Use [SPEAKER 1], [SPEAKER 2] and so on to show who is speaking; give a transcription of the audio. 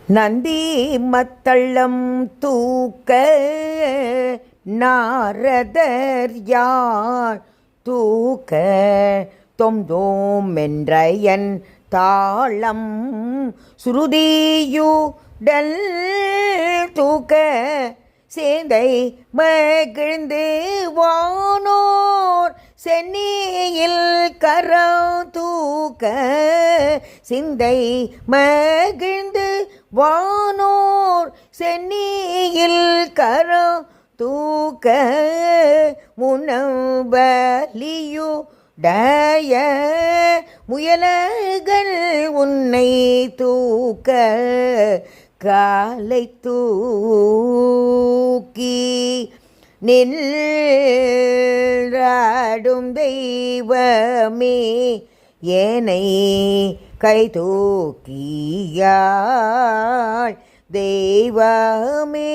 [SPEAKER 1] நந்தி மத்தளம் தூக்க நாரதர் யார் தூக்க தொம்தோம் என்றயன் தாளம் சுருதியுடல் தூக்க சேந்தை மகிழ்ந்து வானோர் சென்னியில் கரம் தூக்க சிந்தை மகிழ்ந்து வானோர் சென்னியில் கரம் தூக்க முனவலியுடைய முயலர்கள் உன்னை தூக்க காலை தூக்கி நின்றாடும் தெய்வமே ஏனை கை தூக்கியாள் தெய்வமே.